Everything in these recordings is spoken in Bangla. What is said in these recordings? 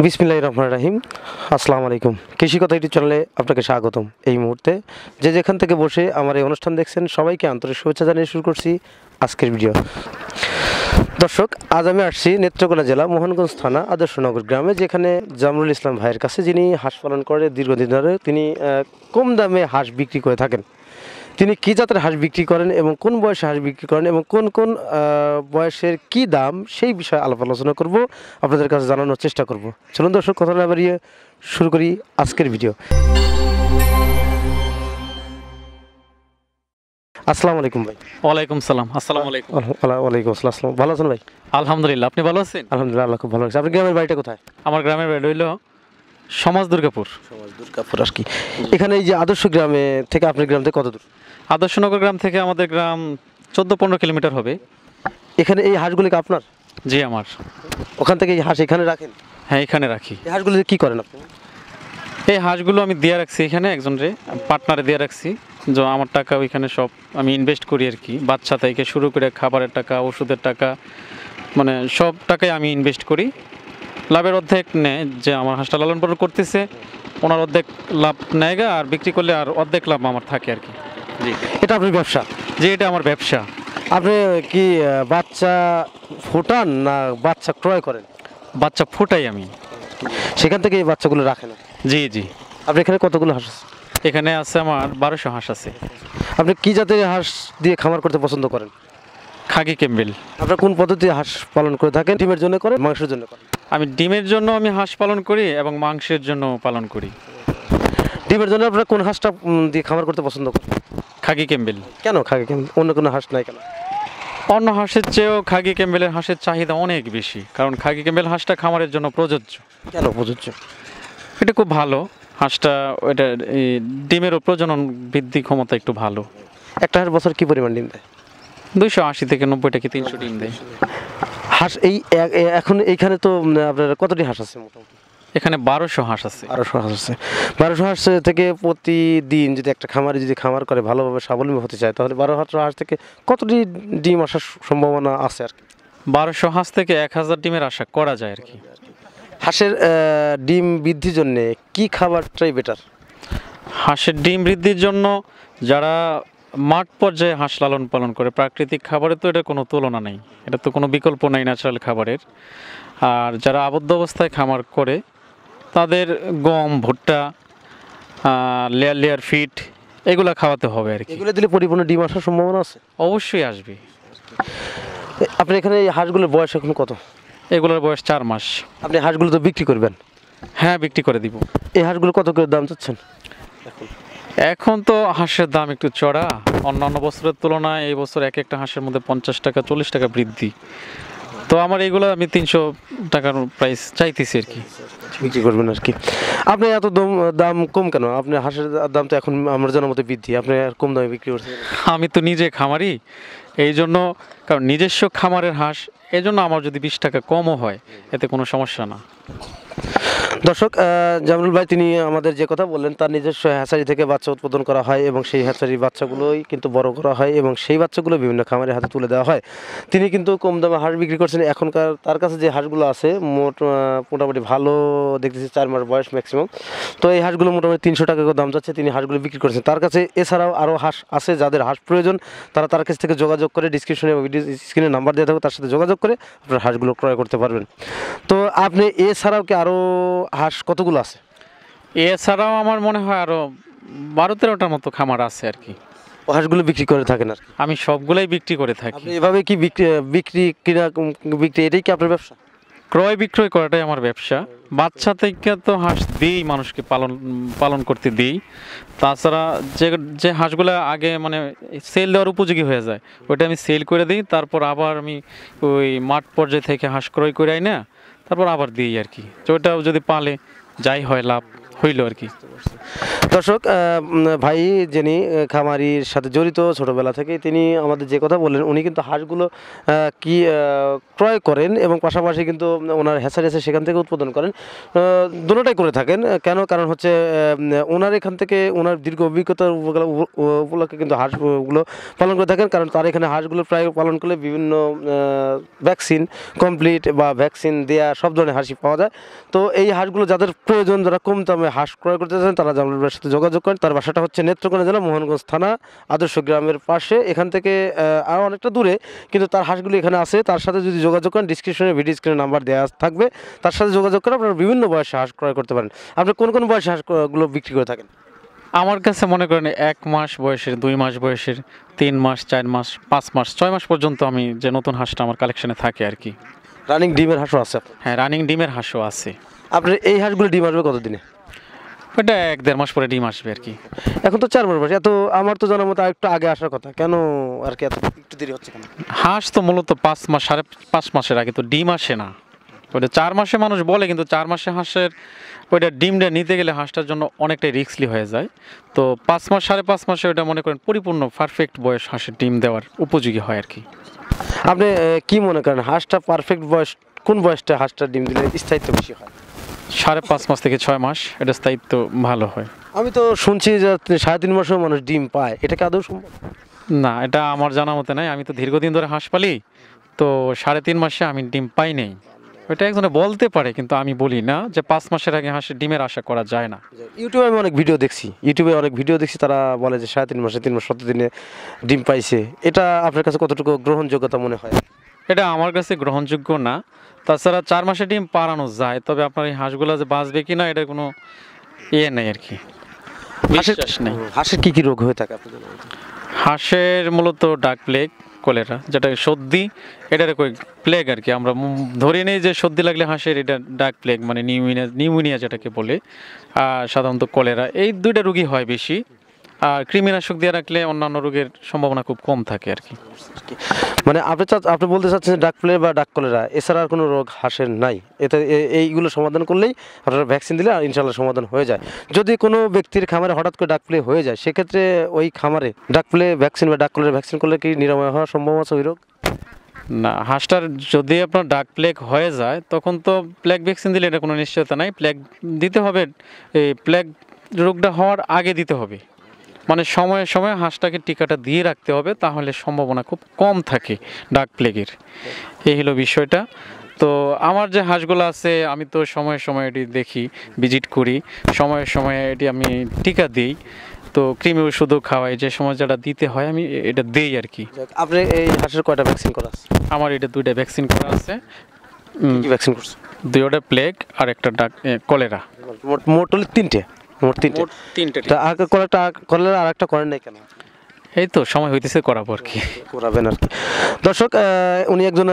বিসমিল্লাহির রহমানির রহিম। আসসালামু আলাইকুম। কৃষি কথা ইউটিউব চ্যানেলে আপনাকে স্বাগতম। এই মুহূর্তে যে যেখান থেকে বসে আমার এই অনুষ্ঠান দেখছেন সবাইকে আন্তরিক শুভেচ্ছা জানিয়ে শুরু করছি আজকের ভিডিও। দর্শক, আজ আমি আসছি নেত্রকোনা জেলা মোহনগঞ্জ থানা আদর্শনগর গ্রামে, যেখানে জামরুল ইসলাম ভাইয়ের কাছে, যিনি হাঁস পালন করে দীর্ঘদিন ধরে। তিনি কম দামে হাঁস বিক্রি করে থাকেন। তিনি কী জাতের হাঁস বিক্রি করেন এবং কোন বয়সে হাঁস বিক্রি করেন এবং কোন কোন বয়সের কি দাম, সেই বিষয়ে আলাপ আলোচনা করব, আপনাদের কাছে জানানোর চেষ্টা করব। চলুন দর্শক, কথা না বাড়িয়ে শুরু করি আজকের ভিডিও। আসসালামু আলাইকুম ভাই। ওয়ালাইকুম সালাম। আসসালামু আলাইকুম। ওয়ালাইকুম আসসালাম। ভালো আছেন ভাই? আলহামদুলিল্লাহ, আপনি ভালো আছেন? আলহামদুলিল্লাহ, আল্লাহ খুব ভালো আছে। আপনার গ্রামের বাড়িটা কোথায়? আমার গ্রামের বাড়ি হইল সমাজ দুর্গাপুর। দুর্গাপুর আর কি। এখানে এই যে আদর্শ গ্রামে থেকে আপনার গ্রাম থেকে কত দূর? আদর্শনগর গ্রাম থেকে আমাদের গ্রাম 14-15 কিলোমিটার হবে। এখানে এই হাঁসগুলি কি আপনার? জি আমার। ওখান থেকে এই হাঁস এখানে রাখেন? হ্যাঁ, এখানে রাখি। এই হাঁসগুলি কি করেন আপনি? এই হাঁসগুলো আমি দিয়ে রাখছি এখানে একজনরে, পার্টনারে দিয়ে রাখছি। যে আমার টাকা ওইখানে সব আমি ইনভেস্ট করি আর কি। বাচ্চা থেকে শুরু করে খাবারের টাকা, ওষুধের টাকা, মানে সব টাকাই আমি ইনভেস্ট করি। লাভের অর্ধেক নেয়, যে আমার হাঁসটা লালন পালন করতেছে ওনার অর্ধেক লাভ নেয়গা, আর বিক্রি করলে আর অর্ধেক লাভ আমার থাকে আর কি। জি, এটা আপনার ব্যবসা? যে এটা আমার ব্যবসা। আপনি কি বাচ্চা ফোটান না বাচ্চা ক্রয় করেন? বাচ্চা ফুটাই আমি, সেখান থেকে এই বাচ্চাগুলো রাখেন? জি জি। আপনি এখানে কতগুলো হাঁস আছে? এখানে আছে আমার 1200 হাঁস আছে। আপনি কি জাতের হাঁস দিয়ে খামার করতে পছন্দ করেন? খাকি ক্যাম্বেল। আপনার কোন পদ্ধতি হাঁস পালন করে থাকেন? ডিমের জন্য করেন, মাংসের জন্য করেন? আমি ডিমের জন্য আমি হাঁস পালন করি এবং মাংসের জন্য পালন করি। ডিমের জন্য আপনারা কোন হাঁসটা দিয়ে খামার করতে পছন্দ করেন? খাকি ক্যাম্বেল। কেন খাকি? কেন অন্য কোনো হাঁস নাই কেন? অন্য হাঁসের চেয়েও খাকি ক্যাম্বেলের হাঁসের চাহিদা অনেক বেশি, কারণ খাকি ক্যাম্বেল হাঁসটা খামারের জন্য প্রযোজ্য। কেন প্রযোজ্য? এটা খুব ভালো হাঁসটা, ওইটা ডিমেরও প্রজনন বৃদ্ধি ক্ষমতা একটু ভালো। একটা হাঁস বছর কি পরিমাণ ডিম দেয়? 280 থেকে 90 থেকে 300 ডিম দেয় হাঁস। এই এখন এইখানে তো আপনার কতটি হাঁস আছে মোটামুটি? এখানে 1200 হাঁস আছে। 1200 হাঁস আছে। 1200 হাঁস থেকে প্রতিদিন যদি একটা খামারে যদি খামার করে ভালোভাবে স্বাবলম্বী হতে চায়, তাহলে 1200 হাঁস থেকে কতটি ডিম আসার সম্ভাবনা আছে আর কি? 1200 হাঁস থেকে 1000 ডিমের আশা করা যায় আর কি। হাঁসের ডিম বৃদ্ধির জন্য কি খাবারটাই বেটার? হাঁসের ডিম বৃদ্ধির জন্য যারা মাঠ পর্যায়ে হাঁস লালন পালন করে, প্রাকৃতিক খাবারের তো এটা কোনো তুলনা নেই, এটা তো কোনো বিকল্প নেই ন্যাচারাল খাবারের। আর যারা আবদ্ধ অবস্থায় খামার করে তাদের গম, ভুট্টা, লেয়ার লেয়ার ফিড এগুলো খাওয়াতে হবে আর কি। এগুলো দিলে পরিপূর্ণ ডিম আসার সম্ভাবনা আছে? অবশ্যই আসবে। আপনি এখানে এই হাঁসগুলোর বয়স এখন কত? এগুলোর বয়স 4 মাস। আপনি হাঁসগুলো তো বিক্রি করবেন? হ্যাঁ, বিক্রি করে দিব। এই হাঁসগুলো কত করে দাম চাচ্ছেন এখন? এখন তো হাঁসের দাম একটু চড়া, অন্যান্য বছরের তুলনায় এই বছর এক একটা হাঁসের মধ্যে 50 টাকা 40 টাকা বৃদ্ধি। তো আমার এইগুলো আমি 300 টাকার প্রাইস চাইতেছি আর কি, বিক্রি করবেন আর কি। আপনি এত দাম কম কেন? আপনি হাঁসের দাম তো এখন আমার জানার মতো বৃদ্ধি, আপনি আর কম দামে বিক্রি করছেন? আমি তো নিজে খামারি, এই জন্য, কারণ নিজস্ব খামারের হাঁস, এই জন্য আমার যদি 20 টাকা কমও হয় এতে কোনো সমস্যা না। দর্শক, জামরুল ভাই তিনি আমাদের যে কথা বললেন, তার নিজস্ব হ্যাচারি থেকে বাচ্চা উৎপাদন করা হয় এবং সেই হ্যাচারির বাচ্চাগুলোই কিন্তু বড় করা হয় এবং সেই বাচ্চাগুলো বিভিন্ন খামারের হাতে তুলে দেওয়া হয়। তিনি কিন্তু কম দামে হাঁস বিক্রি করছেন। এখনকার তার কাছে যে হাঁসগুলো আছে মোটামুটি ভালো দেখতেছি, 4 মাস বয়স ম্যাক্সিমাম। তো এই হাঁসগুলো মোটামুটি 300 টাকা করে দাম যাচ্ছে, তিনি হাঁসগুলো বিক্রি করছেন। তার কাছে এছাড়াও আরও হাঁস আছে, যাদের হাঁস প্রয়োজন তারা তার কাছ থেকে যোগাযোগ করে, ডিসক্রিপশনে ভিডিও স্ক্রিনে নাম্বার দেওয়া থাকবে, তার সাথে যোগাযোগ করে আপনার হাঁসগুলো ক্রয় করতে পারবেন। তো আপনি এছাড়াও কি আরও হাঁস কতগুলো আছে? এছাড়াও আমার মনে হয় আরও 12-13টার মতো খামার আছে আর কি। হাঁসগুলো বিক্রি করে থাকেন আর কি? আমি সবগুলাই বিক্রি করে থাকি। আপনি এভাবে কি বিক্রি কিনা বিক্রি, এটাই কি আপনার ব্যবসা? ক্রয় বিক্রয় করাটাই আমার ব্যবসা। বাচ্চা থেকে তো হাঁস দিই, মানুষকে পালন করতে দিই। তাছাড়া যে হাঁসগুলো আগে মানে সেল দেওয়ার উপযোগী হয়ে যায় ওইটা আমি সেল করে দিই, তারপর আবার আমি ওই মাঠ পর্যায়ে থেকে হাঁস ক্রয় করে আই না, তারপর আবার দিই আর কি। তো ওটাও যদি পালে যাই হয় লাভ, হইলো আর কি। দর্শক, ভাই যিনি খামারির সাথে জড়িত ছোটবেলা থেকে, তিনি আমাদের যে কথা বললেন, উনি কিন্তু হাঁসগুলো কি ক্রয় করেন এবং পাশাপাশি কিন্তু ওনার হ্যাচারি আছে সেখান থেকে উৎপাদন করেন, দুটোটাই করে থাকেন। কেন? কারণ হচ্ছে ওনার এখান থেকে ওনার দীর্ঘ অভিজ্ঞতার উপলক্ষে কিন্তু হাঁসগুলো পালন করে থাকেন। কারণ তার এখানে হাঁসগুলো প্রায় পালন করলে বিভিন্ন ভ্যাকসিন কমপ্লিট বা ভ্যাকসিন দেওয়া সব ধরনের হাঁসই পাওয়া যায়। তো এই হাঁসগুলো যাদের প্রয়োজন, যারা কম দামে হাঁস ক্রয় করতে চান, তারা জামাল ভাইয়ের সাথে যোগাযোগ করেন। তার বাসাটা হচ্ছে নেত্রকোনা জেলা মোহনগঞ্জ থানা আদর্শ গ্রামের পাশে। এখান থেকে আরও অনেকটা দূরে, কিন্তু তার হাঁসগুলো এখানে আছে। তার সাথে যদি যোগাযোগ করেন, ডিসক্রিপশনে ভিডিও স্ক্রিনে নাম্বার দেওয়া থাকবে, তার সাথে যোগাযোগ করে আপনারা বিভিন্ন বয়সে হাঁস ক্রয় করতে পারেন। আপনি কোন কোন বয়সে হাঁসগুলো বিক্রি করে থাকেন? আমার কাছে মনে করেন 1 মাস বয়সের, 2 মাস বয়সের, 3 মাস, 4 মাস, 5 মাস, 6 মাস পর্যন্ত আমি যে নতুন হাঁসটা আমার কালেকশনে থাকে আর কি। রানিং ডিমের হাঁসও আছে আপনার? হ্যাঁ, রানিং ডিমের হাঁসও আছে। আপনার এই হাঁসগুলো ডিম আসবে কতদিনে? ওটা 1-1.5 মাস পরে ডিম আসবে আর কি। এখন তো 4 মাস বয়স, এত আমার তো জানার মতো একটু আগে আসার কথা, কেন আর কি এত একটু দেরি হচ্ছে কেন? হাঁস তো মূলত 5 মাস, 5.5 মাসের আগে তো ডিম আসে না। ওইটা 4 মাসে মানুষ বলে, কিন্তু 4 মাসে হাঁসের ওইটা ডিমটা নিতে গেলে হাঁসটার জন্য অনেকটাই রিস্কলি হয়ে যায়। তো 5 মাস, 5.5 মাসে ওইটা মনে করেন পরিপূর্ণ পারফেক্ট বয়স হাঁসের ডিম দেওয়ার উপযোগী হয় আর কি। আপনি কি মনে করেন হাঁসটা পারফেক্ট বয়স কোন বয়সটা হাঁসটা ডিম দিলে স্থায়িত্ব বেশি হয়? 5.5 মাস থেকে 6 মাস এটা স্থায়িত্ব ভালো হয়। আমি তো শুনছি যে 3.5 মাসেও মানুষ ডিম পায়, এটা কি আদৌ সম্ভব? না, এটা আমার জানা মতে নাই। আমি তো দীর্ঘদিন ধরে হাঁস পালি, তো 3.5 মাসে আমি ডিম পাই নাই। ওইটা একজনে বলতে পারে, কিন্তু আমি বলি না যে 5 মাসের আগে হাঁসের ডিমের আশা করা যায় না। ইউটিউবে আমি অনেক ভিডিও দেখছি, তারা বলে যে 3.5 মাসে 3 মাস 17 দিনে ডিম পাইছে। এটা আপনার কাছে কতটুকু গ্রহণযোগ্যতা মনে হয়? এটা আমার কাছে গ্রহণযোগ্য না। তাছাড়া 4 মাসে ডিম পাড়ানো যায়, তবে আপনার এই হাঁসগুলো যে বাঁচবে কি না এটা কোনো ইয়ে নেই আর কি, বিশ্বাস নেই। হাঁসের কি কি রোগ হয়ে থাকে আপনাদের? হাঁসের মূলত ডাক প্লেগ, কলেরা, যেটা সর্দি, এটার কই প্লেগ আর কি। আমরা ধরে নেই যে সর্দি লাগলে হাঁসের এটা ডাক প্লেগ, মানে নিউমোনিয়া যেটাকে বলে। সাধারণত কলেরা, এই দুইটা রোগই হয় বেশি। আর কৃমিনাশক দিয়ে রাখলে অন্যান্য রোগের সম্ভাবনা খুব কম থাকে আর কি। মানে আপনি বলতে চাচ্ছেন ডাক প্লেগ বা ডাক কলেরা এছাড়া আর কোনো রোগ হাঁসের নাই? এইগুলো সমাধান করলেই আপনারা ভ্যাকসিন দিলে আর ইনশাল্লাহ সমাধান হয়ে যায়। যদি কোনো ব্যক্তির খামারে হঠাৎ করে ডাক প্লেগ হয়ে যায়, সেক্ষেত্রে ওই খামারে ডাক প্লেগ ভ্যাকসিন বা ডাক কলেরা ভ্যাকসিন করলে কি নিরাময় হওয়ার সম্ভাবনা আছে ওই রোগ? না, হাঁসটার যদি আপনার ডাক প্লেগ হয়ে যায়, তখন তো প্লেগ ভ্যাকসিন দিলে এটা কোনো নিশ্চয়তা নাই। প্লেগ দিতে হবে, এই প্লেগ রোগটা হওয়ার আগে দিতে হবে। মানে সময়ে সময়ে হাঁসটাকে টিকাটা দিয়ে রাখতে হবে, তাহলে সম্ভাবনা খুব কম থাকে ডাক প্লেগের। এই হলো বিষয়টা। তো আমার যে হাঁসগুলো আছে, আমি তো সময়ে সময়ে এটি দেখি, ভিজিট করি, সময়ে সময়ে এটি আমি টিকা দিই। তো কৃমি ওষুধও খাওয়াই, যে সময় যেটা দিতে হয় আমি এটা দিই আর কি। আপনি এই হাঁসের কয়টা ভ্যাকসিন করা আছে? আমার এটা 2টা ভ্যাকসিন করা আছে। কি ভ্যাকসিন করছে? 2টা প্লেগ আর একটা ডাক কলেরা। মোট হলে 3টে? মোট 3টে। তা আগে কলেরা আর একটা করেন নাই কেন? এই তো সময় হইতেছে, করাবো আর কি। করাবেন আর কি। দর্শক, উনি একজন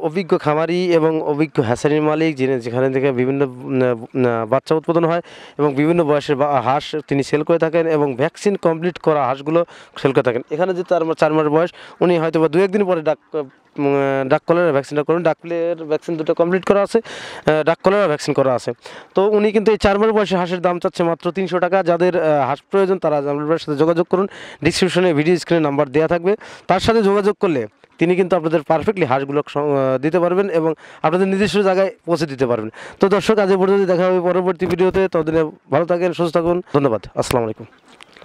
অভিজ্ঞ খামারি এবং অভিজ্ঞ হ্যাচারির মালিক, যিনি যেখানে থেকে বিভিন্ন বাচ্চা উৎপাদন হয় এবং বিভিন্ন বয়সের হাঁস তিনি সেল করে থাকেন এবং ভ্যাকসিন কমপ্লিট করা হাঁসগুলো সেল করে থাকেন। এখানে যে 4 মাস বয়স, উনি হয়তো বা 2-1 দিন পরে ডাক কলেরা ভ্যাকসিনটা করুন। ডাক প্লেগের ভ্যাকসিন 2টা কমপ্লিট করা আছে, ডাক কলেরা ভ্যাকসিন করা আছে। তো উনি কিন্তু এই 4 মাস বয়সে হাঁসের দাম চাচ্ছে মাত্র 300 টাকা। যাদের হাঁস প্রয়োজন তারা জামাল ভাইয়ের সাথে যোগাযোগ করুন, ডিসক্রিপশনে ভিডিও স্ক্রিনে নাম্বার দেওয়া থাকবে। তার সাথে যোগাযোগ করলে তিনি কিন্তু আপনাদের পারফেক্টলি হাঁসগুলো দিতে পারবেন এবং আপনাদের নির্দিষ্ট জায়গায় পৌঁছে দিতে পারবেন। তো দর্শক, আজ এই পর্যন্ত দেখা হবে পরবর্তী ভিডিওতে। ততদিনে ভালো থাকেন, সুস্থ থাকুন। ধন্যবাদ। আসসালামু আলাইকুম।